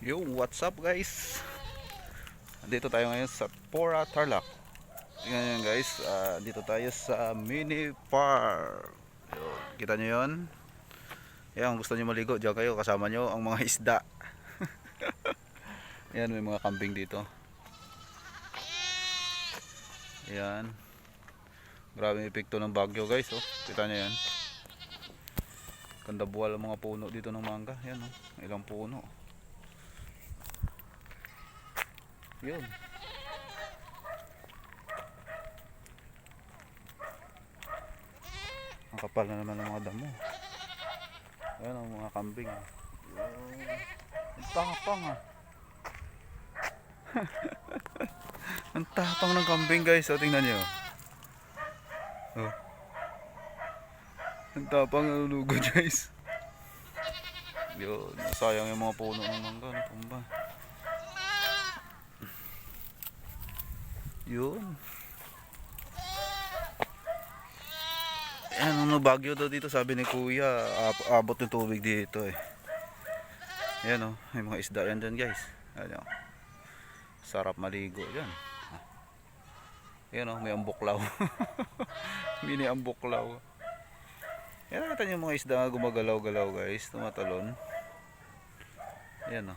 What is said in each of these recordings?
Yo, what's up guys? Dito tayo ngayon sa Pora Tarlac. Ngayon guys, dito tayo sa mini park. Yo, kita nyo yun? Yan, gusto nyo maligo, diyan kayo, kasama nyo ang mga isda. Yan, may mga kambing dito. Yan. Grabe yung epekto ng bagyo guys, oh. Kita nyo yan? Ganda buwal ang mga puno dito ng mangga. Yan, oh. Ilang puno. Yun. Ang kapal na naman ng mga damo. Ayan ang mga kambing. Ang tapang ah. Ang tapang ng kambing guys. O tingnan nyo. Oh. Ang tapang ng lugod guys. Yun. Sayang yung mga puno ng mangga. Ano pamba? Yun. Ayan, ano bagyo daw dito, sabi ni kuya, abot ng tubig dito eh. Ayan o, may mga isda yan dyan guys. Ayan o, sarap maligo yan. Ayan o, may ambuklaw. Mini ambuklaw. Ayan, nakita nyo yung mga isda gumagalaw-galaw guys, tumatalon. Ayan o,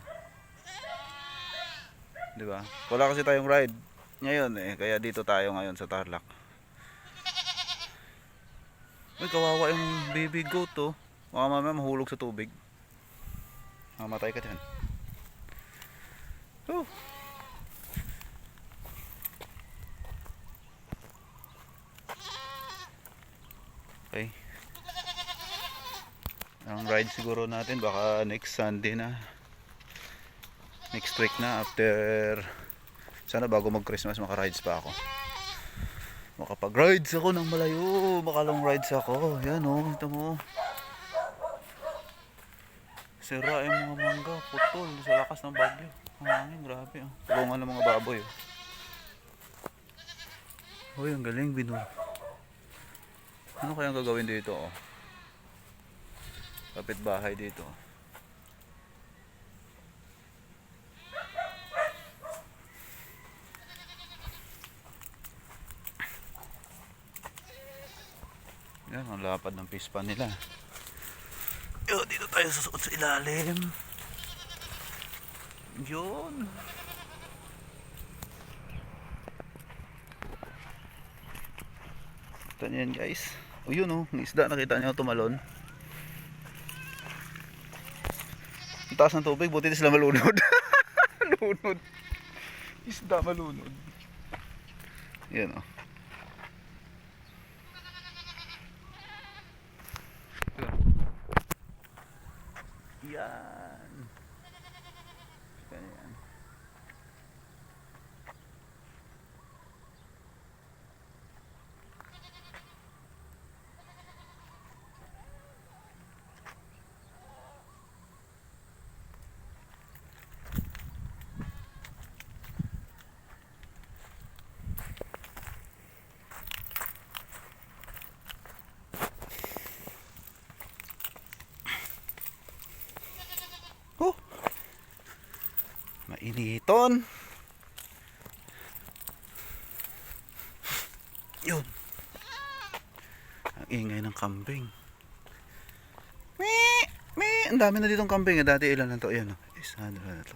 diba? Wala kasi tayong ride ngayon eh, kaya dito tayo ngayon sa Tarlac. Uy, kawawa yung baby goat oh. Baka mamaya mahulog sa tubig. Mamatay ka din. Oh. Okay. Ang ride siguro natin baka next Sunday na. Next week na after. Sana bago mag Christmas maka-rides pa ako. Makapag-rides ako ng malayo. Makalong rides ako. Yan o, ito mo. Sira yung mga mangga. Putol sa lakas ng bagyo. Ang hangin, grabe o. Tulungan ng mga baboy o. Uy, ang galing binu. Ano kayang gagawin dito o? Kapit bahay dito. Yan, ang lapad ng pispan nila. Yo, dito tayo susuot sa ilalim. Yun. Ito yan guys. O yun o, ang isda nakita nyo tumalon. Ang taas ng tubig, buti sila malunod. Lunod. Isda malunod. Yan o. Yan. Ganyan. Oh. Mainiton. Yun. Ang ingay ng kambing. Ang dami na ditong kambing. Dati ilan na to? Ayan o. Isa na to.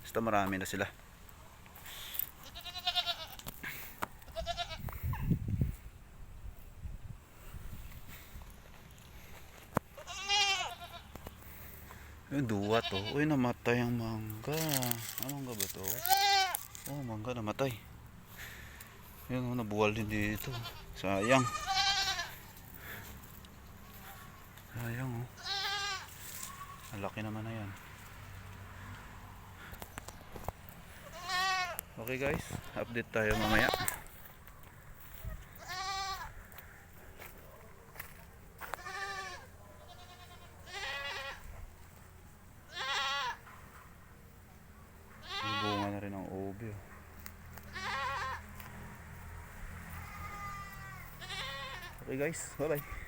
Basta marami na sila. Yung duwa to. Uy, namatay ang mangga. Ang mangga ba to? Oh, mangga namatay. Yun, nabuwal din dito. Sayang. Sayang oh. Ang laki naman na yan. Okay guys, update tayo mamaya. May bunga na rin ang ubi oh. Okay guys, bye bye.